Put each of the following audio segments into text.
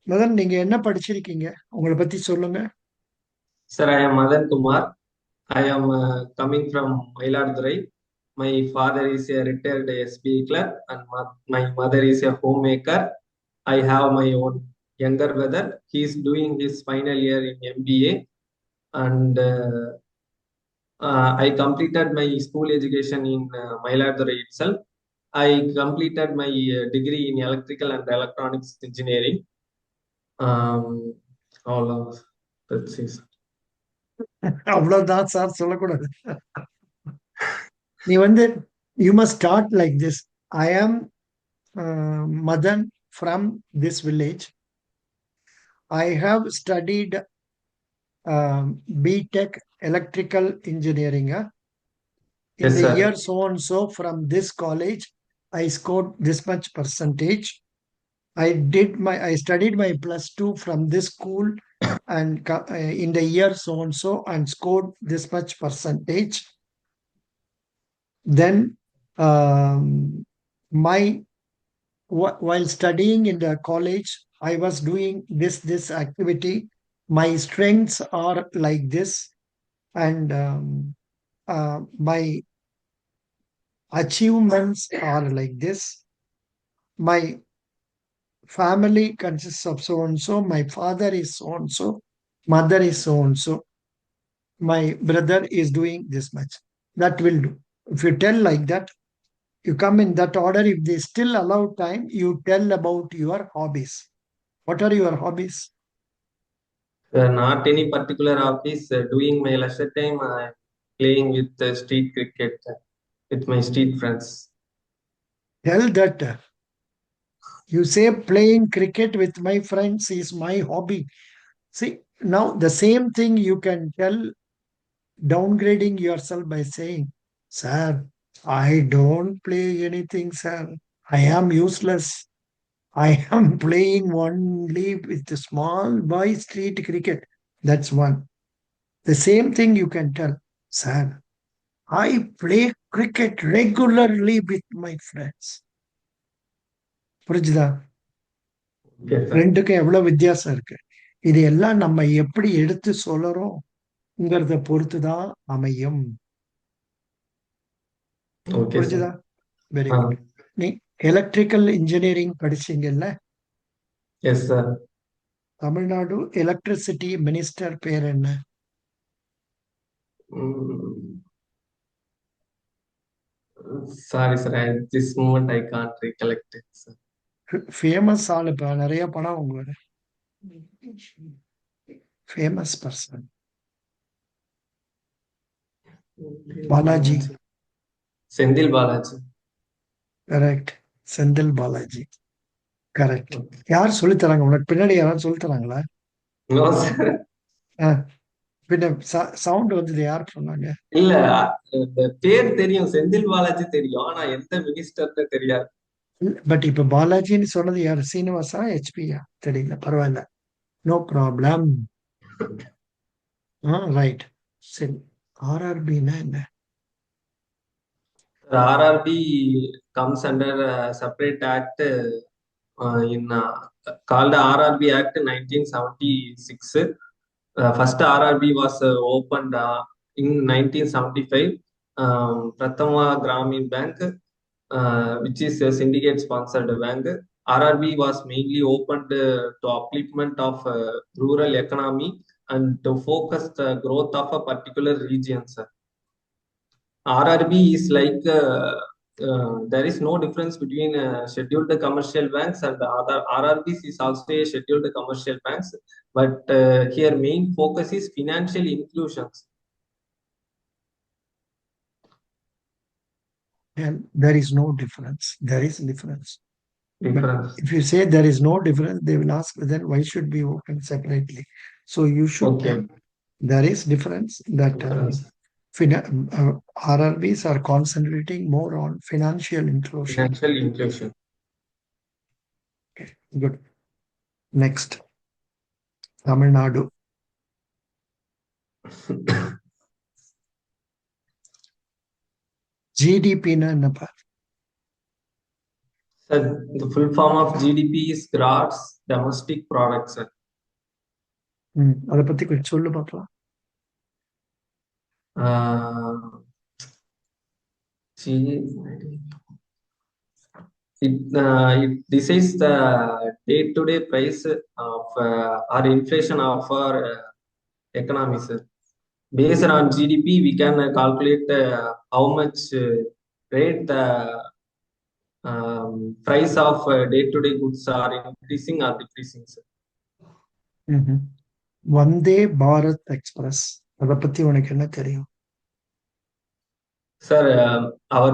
மதன், நீங்க என்ன படிச்சிருக்கீங்க? உங்களை பத்தி சொல்லுங்க. Sir, I am Madan Kumar. I am coming from Mailadurai. My father is a retired SB clerk and my mother is a homemaker. I have my own younger brother. He is doing his final year in MBA and I completed my school education in Mailadurai itself. I completed my degree in electrical and electronics engineering. Um, all of that's it. அவ்வளவுதான் sir சொல்லக்கூடாது. நீ வந்து you must start like this. I am Madan from this village. I have studied BTech electrical engineering. In Yes, the sir. year so and so from this college, I scored this much percentage. I studied my plus two from this school and in the year so and so and scored this much percentage. Then my while studying in the college, I was doing this activity. My strengths are like this, and my achievements are like this. My family consists of so and so. My father is so and so. Mother is so and so. My brother is doing this much. That will do. If you tell like that, you come in that order. If they still allow time, you tell about your hobbies. What are your hobbies? Not any particular office. Doing my leisure time, playing with street cricket with my street friends. Tell that. You say playing cricket with my friends is my hobby. See, now the same thing you can tell, downgrading yourself by saying, Sir, I don't play anything, sir. I am useless. I am playing only with the small boy street cricket. That's one. The same thing you can tell, Sir, I play cricket regularly with my friends. புரிஞ்சுதா? Okay, sir. ரெண்டுக்கும் எவ்வளவு வித்தியாசம் இருக்கு. இது எல்லாம் நம்ம எப்படி எடுத்து சொல்றோம்ங்கிறத பொறுத்து தான் அமையும். Okay, sir. புரிஞ்சுதா? Very Uh, good. நீ எலக்ட்ரிக்கல் இன்ஜினியரிங் படிச்சீங்கல்ல? yes, sir. Tamil Nadu electricity minister பேர் என்ன? Mm, sorry, sir. At this moment, I can't recollect it, sir. Famous ஆளு, இப்ப நிறைய படம் உங்களோட famous person. Balaji. Sendil Balaji. Correct. Senthil Balaji. Correct. Okay. யார் சொல்லித் தராங்க உனக்கு? பின்னாடி யாராவது சொல்லித் தராங்களா? No, sir. ஆ, பின்ன சவுண்ட் வந்தது, யார் சொன்னாங்க? இல்ல, இந்த பேர் தெரியும், செந்தில் பாலாஜி தெரியும். ஆனா எந்த மினிஸ்டர்னு தெரியாது. பட் இப்ப பாலாஜின்னு சொன்னது யாரு? சீனிவாசா, ஹெச்பியா? தெரியல, பரவாயில்ல. No problem. ரைட். சரி. ஆர்ஆர்பின்னா என்ன? RRB comes under a separate act in called RRB Act 1976. First RRB was opened in 1975. Prathama Gramin Bank, which is a syndicate sponsored bank. RRB was mainly opened to upliftment of rural economy and to focus the growth of a particular region, sir. RRB is like there is no difference between scheduled commercial banks and the other RRBs is also a scheduled commercial banks, but here main focus is financial inclusions. And there is no difference. There is difference. But Difference. if you say there is no difference, they will ask, then why should be open separately? So you should tell Okay. there is difference, that Difference. RRBs are concentrating more on financial inclusion. Financial inclusion. Okay, good. Next, Tamil Nadu. GDP na என்னப்பா? Sir, the full form of GDP is gross domestic product, sir. அதை பத்தி கொஞ்சம் சொல்லு பார்க்கலாம். It decides the day-to-day price of or inflation of our economy, sir. Based on GDP, we can calculate how much rate the price of day-to-day goods are increasing or decreasing, sir. Vande Bharat express அதை பத்தி உனக்கு என்ன தெரியும்? Sir, our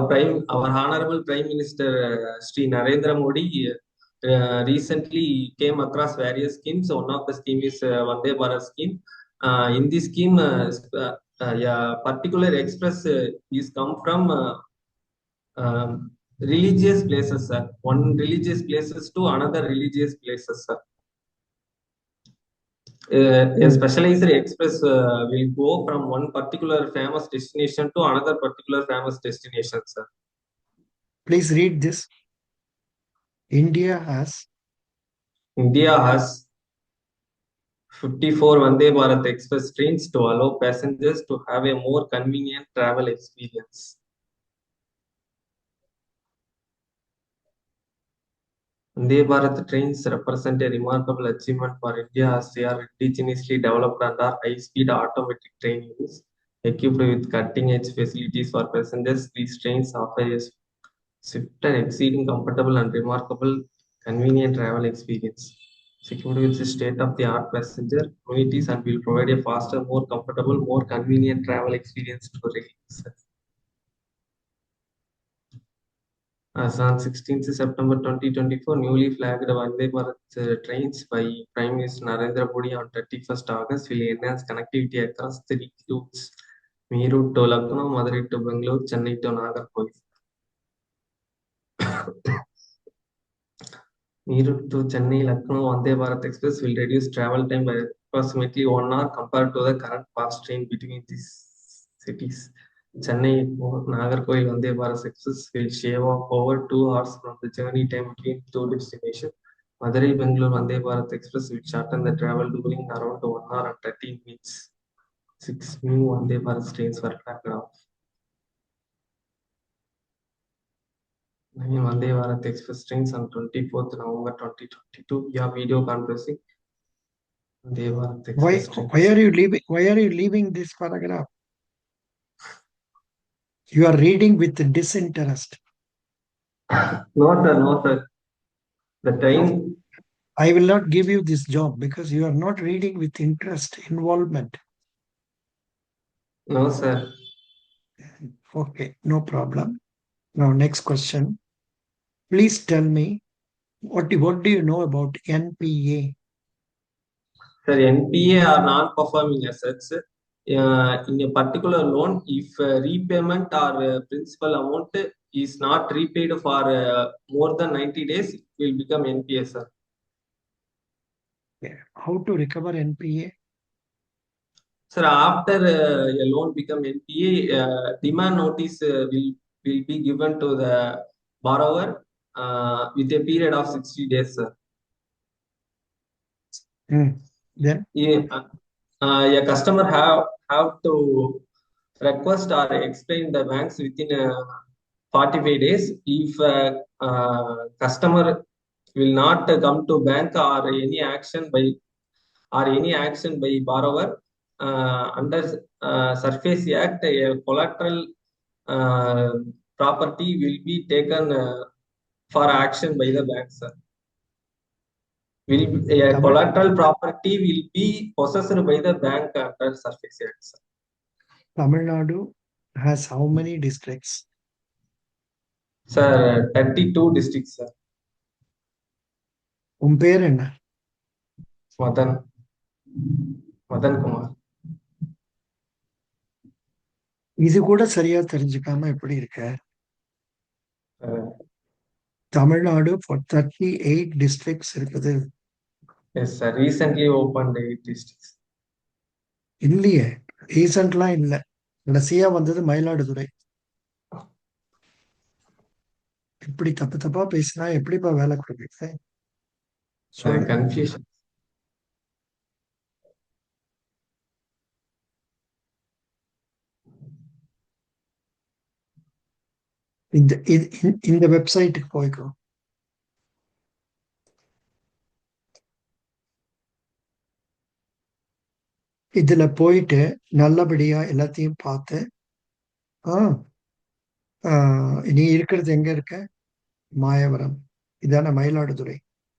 honorable Prime Minister Sri Narendra Modi recently came across various schemes. One of the scheme is Vande Bharat scheme. In this scheme, a particular express is come from religious places, sir. One religious places to another religious places, sir. A specialized express will go from one particular famous destination to another particular famous destination, sir. Please read this. India has 54 Vande Bharat Express trains to allow passengers to have a more convenient travel experience. Vande Bharat trains represent a remarkable achievement for India as they are indigenously developed and are high-speed automatic train units equipped with cutting-edge facilities for passengers. These trains offer a swifter, exceeding comfortable and remarkable convenient travel experience, secured with the state-of-the-art passenger amenities, and will provide a faster, more comfortable, more convenient travel experience to users. As on 16th September 2024, newly flagged Vande Bharat trains by Prime Minister Narendra Modi on 31st August will enhance connectivity across three routes: Meerut to Lucknow, Madurai to Bangalore, Chennai to Nagarkoil. Meerut to Chennai, Lucknow, Vande Bharat Express will reduce travel time by approximately 1 hour compared to the current fast train between these cities. Chennai Nagarkoil Vande Bharat Express will shave off over 2 hours from the journey time between two destinations. Madurai Bangalore Vande Bharat Express will shorten the travel during around 1 hour and 13 minutes. 6 new Vande Bharat trains were flagged off. Vande Bharat Express trains on 24th November 2022 via video conferencing. Vande Bharat Express trains. Why are you leaving this paragraph? You are reading with disinterest. No, sir. The train. I will not give you this job because you are not reading with interest, involvement. No, sir. Okay, no problem. Now, next question. Please tell me, what do you know about NPA? Sir, NPA are non-performing assets. In a particular loan, if repayment or principal amount is not repaid for more than 90 days, it will become NPA, sir. Yeah. How to recover NPA? Sir, after a loan become NPA, demand notice will be given to the borrower with a period of 60 days, sir. Then? A customer have to request or explain the banks within 45 days. If customer will not come to bank or any action by borrower under Surface Act, a collateral property will be taken for action by the bank, sir. Collateral property will be possessed by the bank under Surface Act, sir. Tamil Nadu has how many districts? Sir, 32 districts, sir. பேர் என்ன? மதன் குமார். இது கூட சரியா தெரிஞ்சுக்காம எப்படி இருக்க? Tamil Nadu for 38 districts இருக்குது. Yes, sir. Recently opened 8 districts. இல்லையே, ரீசன்ட்லாம் இல்லை. கடைசியா வந்தது மயிலாடுதுறை. இப்படி தப்பு தப்பா பேசினா எப்படிப்பா வேலை கொடுப்பீங்க? சொல்லு. கன்ஃபியூஷன். இந்த வெப்சைட்டுக்கு போய்க்கோ. இதுல போயிட்டு நல்லபடியா எல்லாத்தையும் பார்த்து, ஆ, நீ இருக்கிறது எங்க இருக்க? மாயவரம். இதான மயிலாடுதுறை.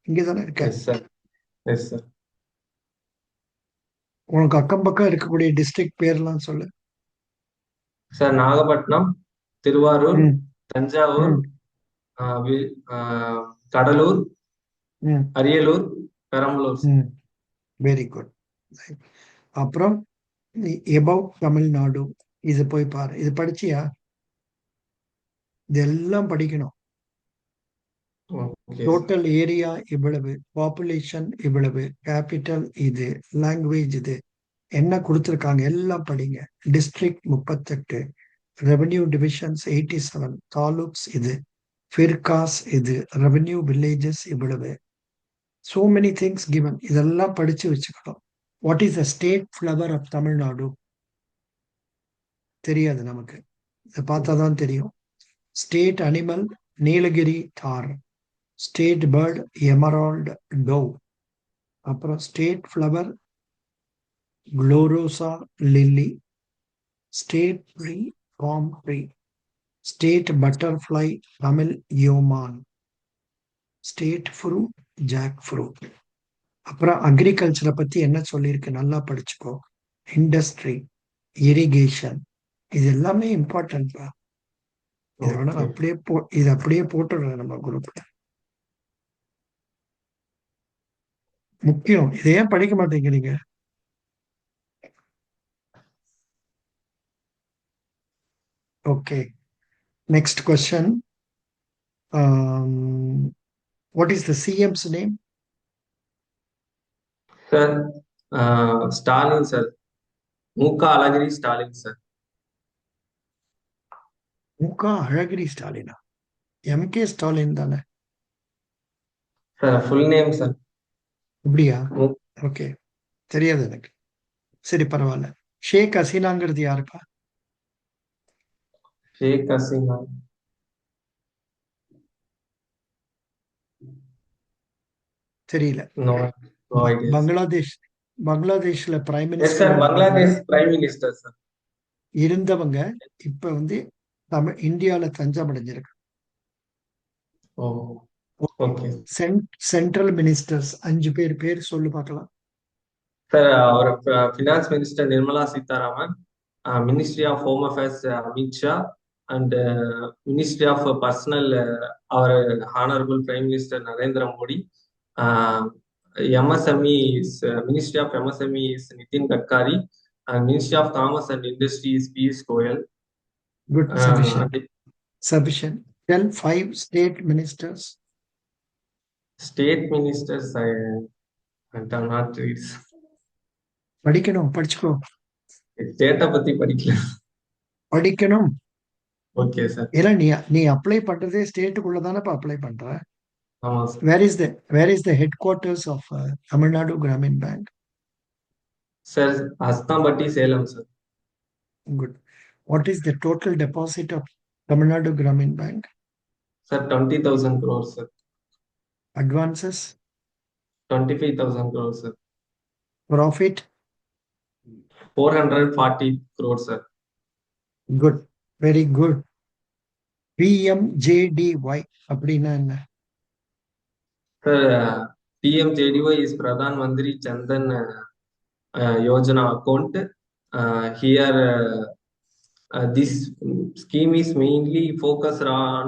இங்கதானே இருக்க? Yes sir. Yes sir. உனக்கு அக்கம் பக்கம் இருக்கக்கூடிய டிஸ்ட்ரிக்ட் பேர்லாம் சொல்லு. சார் நாகப்பட்டினம், திருவாரூர், ம், தஞ்சாவூர், ம், கடலூர், ம், அரியலூர், பெரம்பலூர். ம். Very good. அப்புறம் எபவ் தமிழ்நாடு, இது போய் பாரு. இது படிச்சியா? இதெல்லாம் படிக்கணும். Okay sir. டோட்டல் ஏரியா இவ்வளவு, பாப்புலேஷன் இவ்வளவு, கேபிட்டல் இது, லாங்குவேஜ் இது, என்ன கொடுத்துருக்காங்க எல்லாம் படிங்க. டிஸ்ட்ரிக்ட் 38, ரெவென்யூ டிவிஷன்ஸ் 87, தாலுக்ஸ் இது, ஃபிர்காஸ் இது, ரெவென்யூ வில்லேஜஸ் இவ்வளவு, so many things given. இதெல்லாம் படிச்சு வச்சுக்கணும். What is the state flower of Tamil Nadu? தெரியாது நமக்கு. இதை பார்த்தா தான் தெரியும். ஸ்டேட் அனிமல் நீலகிரி தார், ஸ்டேட் பேர்ட் எமரால்டு டோவ், அப்புறம் state flower gloriosa lily, state tree palm tree, state butterfly Tamil yeoman, state fruit jackfruit. அப்புறம் அக்ரிகல்ச்சரை பத்தி என்ன சொல்லியிருக்கு நல்லா படிச்சுக்கோ. இண்டஸ்ட்ரி, இரிகேஷன், இது எல்லாமே இம்பார்ட்டன்ட்பா. இதை வேணா ஓகே. இதை அப்படியே போட்டுடுறேன் நம்ம குரூப்ல. முக்கியம். இதை ஏன் படிக்க மாட்டேங்கிறீங்க? Okay, next question. What is the CMs name? Sir Stalin sir. முக அழகிரி ஸ்டாலின் சார். முக அழகிரி ஸ்டாலினா? எம்கே ஸ்டாலின் தானே? Sir full name sir. இப்படியா? ஓகே, தெரியாது எனக்கு. சரி, பரவாயில்ல. ஷேக் ஹசீனாங்கிறது யாருப்பா? ஷேக் ஹசீனா. தெரியல. No, no idea. பங்களாதேஷ், பங்களாதேஷ்ல பிரைம் எஸ் சார், மினிஸ்டரா இருந்தவங்க, பங்களாதேஷ் பிரைம் மினிஸ்டர் சார். இருந்தவங்க இப்ப வந்து இந்தியால தஞ்சம் அடைஞ்சிருக்கு. ஓ, ஓகே சென்ட்ரல் மினிஸ்டர்ஸ் 5 பேர் பேர் சொல்லு பார்க்கலாம். Sir. Our finance minister Nirmala Sitharaman, ministry of home affairs Amit Shah, and ministry of personnel our honourable prime minister Narendra Modi. MSME ministry of MSME is Nitin Gadkari, and ministry of commerce and industry is Piyush Goyal. Good, sufficient. Tell 5 state ministers. State ministers I not reads. படிக்கணும், படிச்சுக்கோ. ஸ்டேட்டை பத்தி படிக்கல. படிக்கணும். Okay sir. ஏன்னா நீ apply பண்றதே ஸ்டேட்டுக்குள்ள தானப்பா அப்ளை பண்ற. ஆமா sir. Where is the headquarters of Tamil Nadu Grameen bank? Sir Hasthampatti, Salem sir. Good. What is the total deposit of Tamil Nadu Grameen bank? Sir 20,000 crores sir. Advances? 25,000 crores sir. Profit? 440 crores sir. Good, very good. PMJDY அப்படின்னா என்ன? Sir PMJDY is Pradhan Mantri Jan Dhan Yojana account. Here this scheme is mainly focused on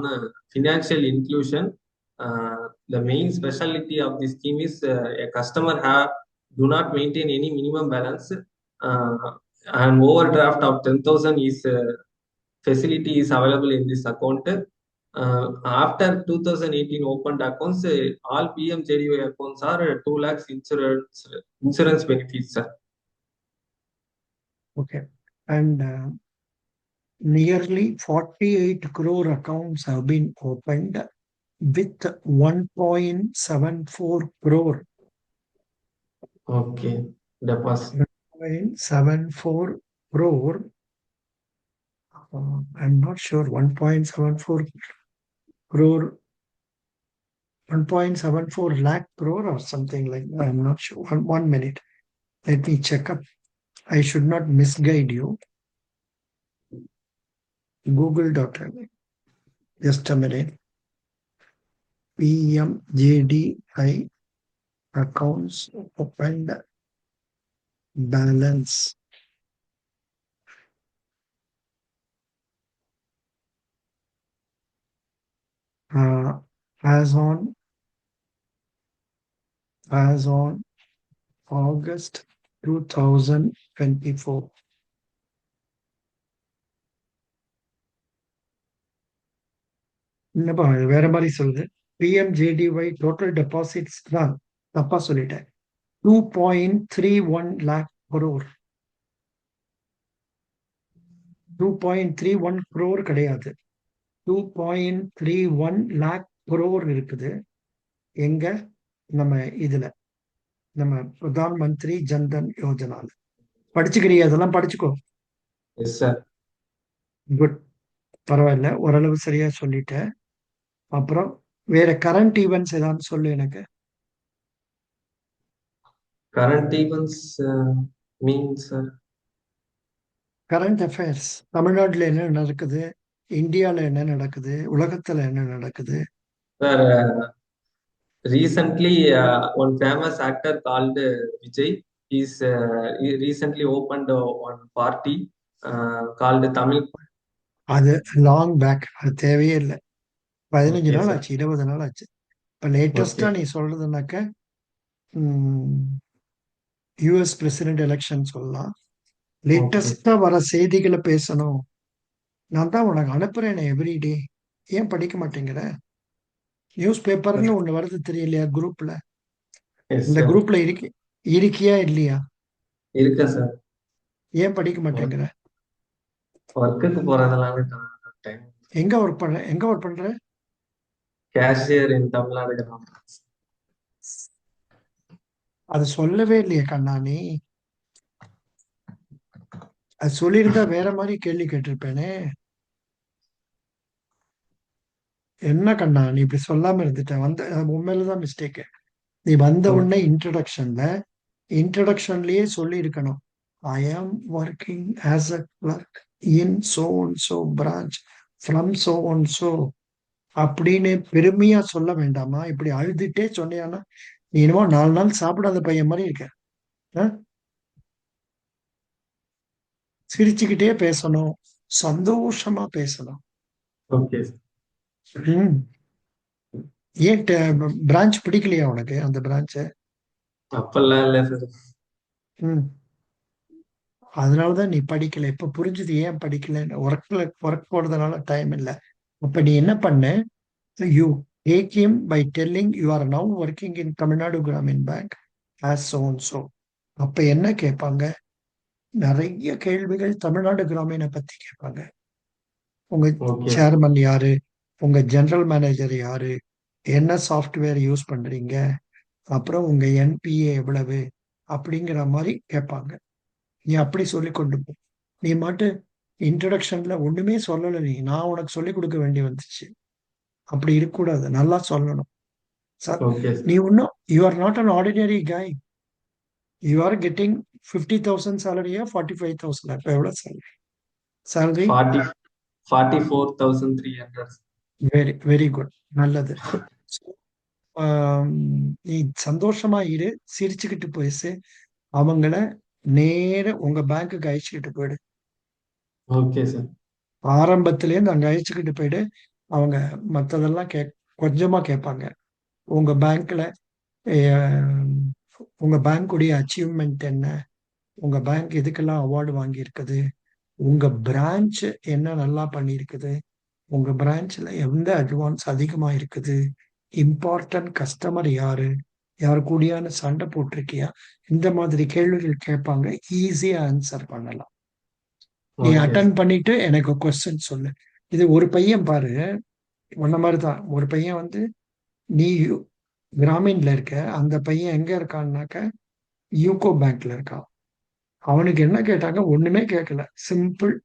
financial inclusion. The main specialty of this scheme is a customer do not maintain any minimum balance. An overdraft of 10,000 is facility is available in this account. After 2018 opened accounts, all PMJDY accounts are 2 lakhs insurance benefits, sir. Okay. And nearly 48 crore accounts have been opened with 1.74 crore. Okay. Deposit. 1.74 crore. I'm not sure. 1.74 crore, 1.74 lakh crore or something like that. I'm not sure. One minute. Let me check up. I should not misguide you. Google.in. Just a minute. PMJDI accounts opened balance. Uh, as on August 2024. என்னப்பா இது வேற மாதிரி சொல்லுது. PMJDY total deposits தான் தப்பா சொல்லிட்டேன். 2.31 lakh crore. 2.31 crore கிடையாது. 2.31 lakh crore இருக்குது. எங்க? நம்ம இதுல நம்ம பிரதான் மந்திரி ஜன்தன் யோஜனால. படிச்சுக்கிறியா? அதெல்லாம் படிச்சுக்கோ. Yes, sir. குட். பரவாயில்ல, ஓரளவு சரியா சொல்லிட்டேன். அப்புறம் வேற கரண்ட் ஈவெண்ட்ஸ் ஏதாவது சொல்லு எனக்கு. Current events means, sir. Current affairs. தமிழ்நாட்டுல என்ன நடக்குது, இந்தியால என்ன நடக்குது, உலகத்துல என்ன நடக்குது. Sir, recently, one famous actor called Vijay he recently opened one party called Tamil. அது லாங் பேக், அது தேவையே இல்லை. 15 Okay, நாள் sir. ஆச்சு, 20 நாள் ஆச்சு. இப்ப லேட்டஸ்டா Okay. நீ சொல்றதுனாக்க யூஎஸ் பிரசிடென்ட் எலெக்ஷன் சொல்லலாம். Okay. லேட்டஸ்டா வர செய்திகளை பேசணும். நான் தான் உனக்கு அனுப்புறேன் எவ்ரிடே. ஏன் படிக்க மாட்டேங்கிற? நியூஸ் பேப்பர்னு ஒண்ணு வருது தெரியலையா குரூப்ல? Yes, இந்த sir. குரூப்ல இருக்கியா இல்லையா? இருக்கேன் சார். ஏன் படிக்க மாட்டேங்கிற? ஒர்க்குக்கு போறதெல்லாம் டைம். எங்க ஒர்க் பண்ற? கேஷியர் இன் தமிழ்நாடு கிராமம். அது சொல்லவே இல்லையே கண்ணா நீ. அது சொல்லியிருந்தா வேற மாதிரி கேள்வி கேட்டிருப்பேனே. என்ன கண்ணா நீ இப்படி சொல்லாம இருந்துட்ட? உண்மையிலதான் மிஸ்டேக். நீ வந்த உடனே Okay. இன்ட்ரடக்ஷன்லயே சொல்லி இருக்கணும். I am working as a clerk in so and so branch from so and so அப்படின்னு பெருமையா சொல்ல வேண்டாமா? இப்படி அழுதுட்டே சொன்னியானா நீ என்னமோ 4 நாள் சாப்பிடாத பையன் மாதிரி இருக்க. ஆ? சிரிச்சுக்கிட்டே பேசணும், சந்தோஷமா பேசணும். Okay. ம். ஏன் பிரான்ச் பிடிக்கலையா உனக்கு, அந்த பிரான்ச்ச? அப்பெல்லாம் இல்ல சார். ம். அதனாலதான் நீ படிக்கல. இப்ப புரிஞ்சுது ஏன் படிக்கல. ஒர்க் போறதுனால டைம் இல்ல. அப்ப நீ என்ன பண்ண? You take him by telling you are now working in Tamil Nadu Grameen bank as so and so. அப்ப என்ன கேட்பாங்க? நிறைய கேள்விகள் தமிழ்நாடு கிராமீணை பத்தி கேட்பாங்க. உங்க ஓகே. சேர்மன் யாரு, உங்க ஜெனரல் மேனேஜர் யாரு, என்ன சாஃப்ட்வேர் யூஸ் பண்றீங்க, அப்புறம் உங்க என்பிஏ எவ்வளவு, அப்படிங்கிற மாதிரி கேட்பாங்க. நீ அப்படி சொல்லி கொண்டு போ. நீ மட்டும் இன்ட்ரடக்ஷன்ல ஒண்ணுமே சொல்லலை. நான் உனக்கு சொல்லி கொடுக்க வேண்டி வந்துச்சு. அப்படி இருக்கக்கூடாது, நல்லா சொல்லணும். சார், ஓகே நீ சார். இன்னும் you are not an ordinary guy. You are getting 50,000 சேலரியா 45,000? இப்போ எவ்வளவு சேலரி? 44,300. வெரி வெரி குட், நல்லது. ஆம், நீ சந்தோஷமா இரு, சிரிச்சுக்கிட்டு பேசு. அவங்கள நேர உங்க பேங்க்குக்கு அழைச்சிக்கிட்டு போயிடு. Okay sir. ஆரம்பத்திலேருந்து அங்க அழைச்சிக்கிட்டு போயிடு. அவங்க மத்ததெல்லாம் கொஞ்சமா கேட்பாங்க. உங்க பேங்க்ல உங்க பேங்க்குடைய அச்சீவ்மெண்ட் என்ன, உங்க பேங்க் எதுக்கெல்லாம் அவார்டு வாங்கி இருக்குது, உங்க பிரான்ச் என்ன நல்லா பண்ணியிருக்குது, உங்க பிரான்ச்ல எந்த அட்வான்ஸ் அதிகமா இருக்குது, இம்பார்ட்டன்ட் கஸ்டமர் யாரு, யாரு கூடயான சண்டை போட்டிருக்கியா, இந்த மாதிரி கேள்விகள் கேட்பாங்க. ஈஸியா ஆன்சர் பண்ணலாம். நீ ஓகே அட்டன் சார். பண்ணிட்டு எனக்கு கொஸ்டின் சொல்லு. இது ஒரு பையன் பாரு, உன்ன மாதிரி தான் ஒரு பையன் வந்து, நீ கிராமீன்ல இருக்க, அந்த பையன் எங்க இருக்கான்னாக்க யூகோ பேங்க்ல இருக்கான். அவனுக்கு என்ன கேட்டாங்க, ஒண்ணுமே கேட்கல, சிம்பிள்.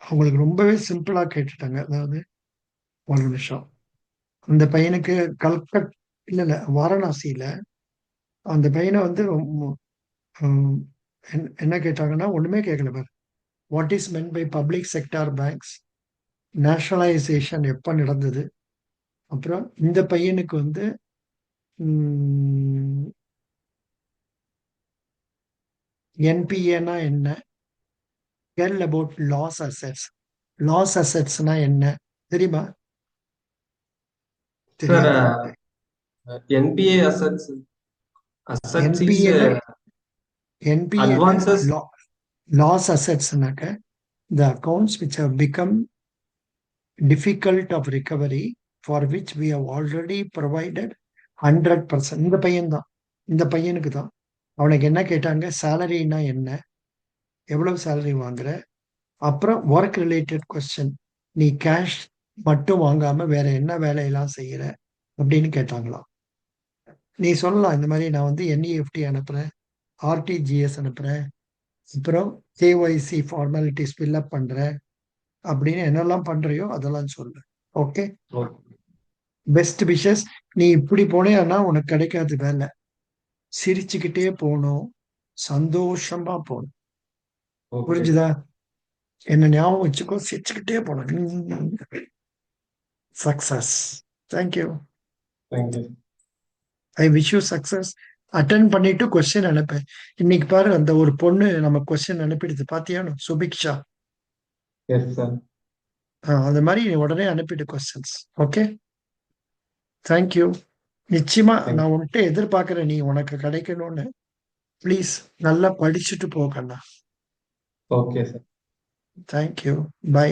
அவங்களுக்கு ரொம்பவே சிம்பிளா கேட்டுட்டாங்க. அதாவது ஒரு நிமிஷம், அந்த பையனுக்கு கல்கட் இல்ல இல்ல வாரணாசியில அந்த பையனை வந்து ஹம், என்ன கேட்டாங்கன்னா ஒண்ணுமே கேட்கல பாரு. What is meant by public sector banks, nationalisation எப்ப நடந்தது, அப்புறம் இந்த பையனுக்கு வந்து என்பிஏனா என்ன, tell about loss assets. Loss அசெட்ஸ்னா என்ன தெரியுமா? சார், தெரியாது. என்பிஏ அசட்ஸ், அசட்ஸ் இஸ் என்பிஏல என்பிஏல அட்வான்சஸ். லாஸ் அசெட்ஸ்னாக்க the accounts which have become difficult of recovery, for which we have already provided 100%. இந்த பையன் தான், இந்த பையனுக்கு தான். அவனுக்கு என்ன கேட்டாங்க, சேலரினா என்ன, எவ்வளவு சேலரி வாங்குற, அப்புறம் ஒர்க் ரிலேட்டட் கொஸ்டின், நீ கேஷ் மட்டும் வாங்காம வேற என்ன வேலையெல்லாம் செய்யற அப்படின்னு கேட்டாங்களாம். நீ சொல்லலாம், இந்த மாதிரி நான் வந்து என்இஎஃப்டி அனுப்புறேன், ஆர்டிஜிஎஸ் அனுப்புறேன், அப்புறம் கேஒய்சி ஃபார்மாலிட்டிஸ் ஃபில்அப் பண்றேன் அப்படின்னு என்னெல்லாம் பண்றியோ அதெல்லாம் சொல்லு. Okay, best wishes. நீ இப்படி போனேன்னா உனக்கு கிடைக்காது வேலை. சிரிச்சுக்கிட்டே போகணும், சந்தோஷமா போகணும். ஓகே. புரிஞ்சுதா? என்ன ஞாபகம் வச்சுக்கோ, சிரிச்சுக்கிட்டே போகணும். Success. Thank you. Thank you. I wish you success. Attend பண்ணிட்டு கொஸ்டின் அனுப்பேன். இன்னைக்கு பாரு, அந்த ஒரு பொண்ணு நம்ம கொஸ்டின் அனுப்பிடுது பாத்தியானு, சுபிக்ஷா. Yes sir. அது மாதிரி நீ உடனே அனுப்பிடு கொஸ்டின்ஸ். Okay, thank you. நிச்சயமா நான் உன்கிட்ட எதிர்பார்க்கிறேன், நீ உனக்கு கிடைக்கணும்னு. ப்ளீஸ் நல்லா படிச்சுட்டு போகண்ணா. Okay sir. தேங்க்யூ. பை.